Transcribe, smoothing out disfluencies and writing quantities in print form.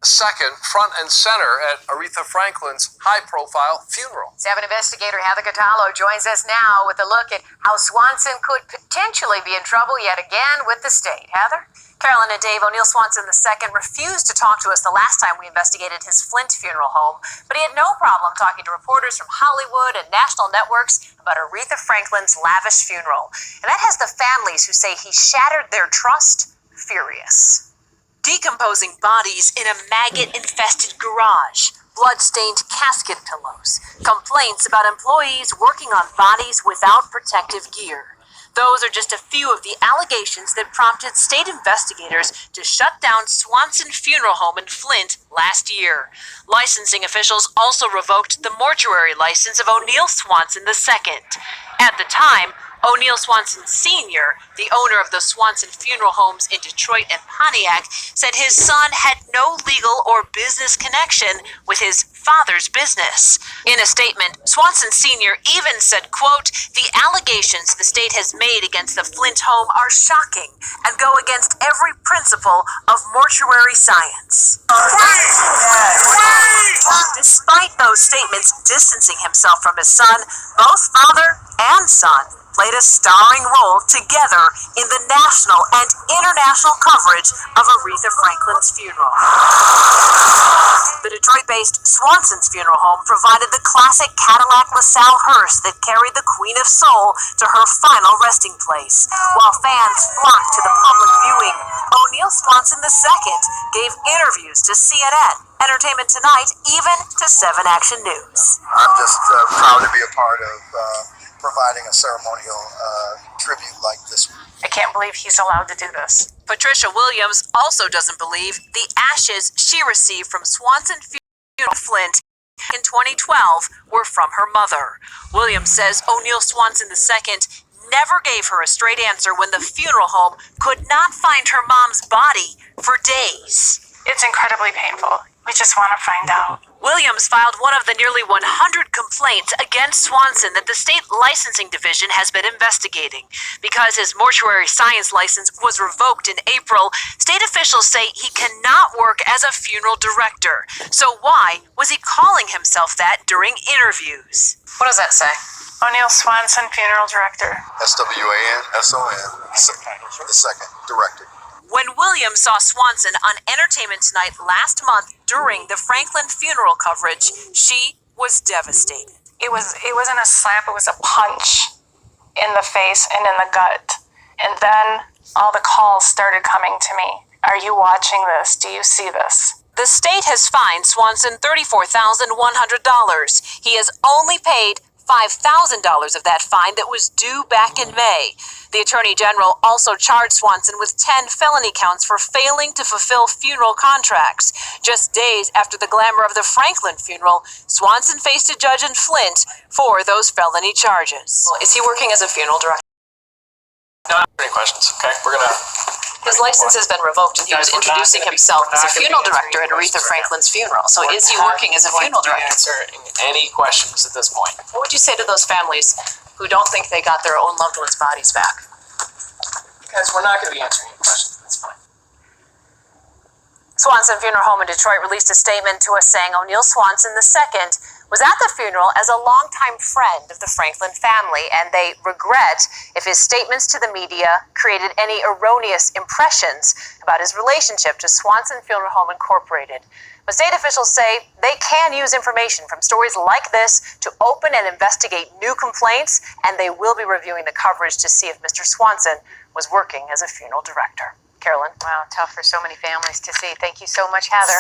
Second, front and center at Aretha Franklin's high-profile funeral. 7 investigator Heather Catallo joins us now with a look at how Swanson could potentially be in trouble yet again with the state. Heather? Carolyn and Dave, O'Neill Swanson II refused to talk to us the last time we investigated his Flint funeral home, but he had no problem talking to reporters from Hollywood and national networks about Aretha Franklin's lavish funeral. And that has the families who say he shattered their trust furious. Decomposing bodies in a maggot-infested garage, blood-stained casket pillows, complaints about employees working on bodies without protective gear. Those are just a few of the allegations that prompted state investigators to shut down Swanson Funeral Home in Flint last year. Licensing officials also revoked the mortuary license of O'Neill Swanson II. At the time, O'Neill Swanson Sr., the owner of the Swanson Funeral Homes in Detroit and Pontiac, said his son had no legal or business connection with his father's business. In a statement, Swanson Sr. even said, quote, "The allegations the state has made against the Flint home are shocking and go against every principle of mortuary science." Despite those statements distancing himself from his son, both father and son played a starring role together in the national and international coverage of Aretha Franklin's funeral. The Detroit-based Swanson's Funeral Home provided the classic Cadillac LaSalle hearse that carried the Queen of Soul to her final resting place. While fans flocked to the public viewing, O'Neill Swanson II gave interviews to CNN, Entertainment Tonight, even to 7 Action News. I'm just proud to be a part of providing a ceremonial tribute like this one. I can't believe he's allowed to do this. Patricia Williams also doesn't believe the ashes she received from Swanson Funeral Flint in 2012 were from her mother. Williams says O'Neill Swanson II never gave her a straight answer when the funeral home could not find her mom's body for days. It's incredibly painful. We just want to find out. Williams filed one of the nearly 100 complaints against Swanson that the state licensing division has been investigating. Because his mortuary science license was revoked in April, state officials say he cannot work as a funeral director. So why was he calling himself that during interviews? What does that say? O'Neill Swanson, funeral director. SWANSON, the second director. When Williams saw Swanson on Entertainment Tonight last month during the Franklin funeral coverage, she was devastated. It wasn't a slap, it was a punch in the face and in the gut. And then all the calls started coming to me. Are you watching this? Do you see this? The state has fined Swanson $34,100. He has only paid $5,000 of that fine that was due back in May. The Attorney General also charged Swanson with 10 felony counts for failing to fulfill funeral contracts. Just days after the glamour of the Franklin funeral, Swanson faced a judge in Flint for those felony charges. Is he working as a funeral director? No, any questions? Okay, we're gonna. His license has been revoked, and he was introducing himself as a funeral director at Aretha Franklin's funeral. So is he working as a funeral director? Answering any questions at this point. What would you say to those families who don't think they got their own loved ones' bodies back? Guys, we're not going to be answering any questions at this point. Swanson Funeral Home in Detroit released a statement to us saying O'Neill Swanson II was at the funeral as a longtime friend of the Franklin family, and they regret if his statements to the media created any erroneous impressions about his relationship to Swanson Funeral Home Incorporated. But state officials say they can use information from stories like this to open and investigate new complaints, and they will be reviewing the coverage to see if Mr. Swanson was working as a funeral director. Carolyn? Wow, tough for so many families to see. Thank you so much, Heather.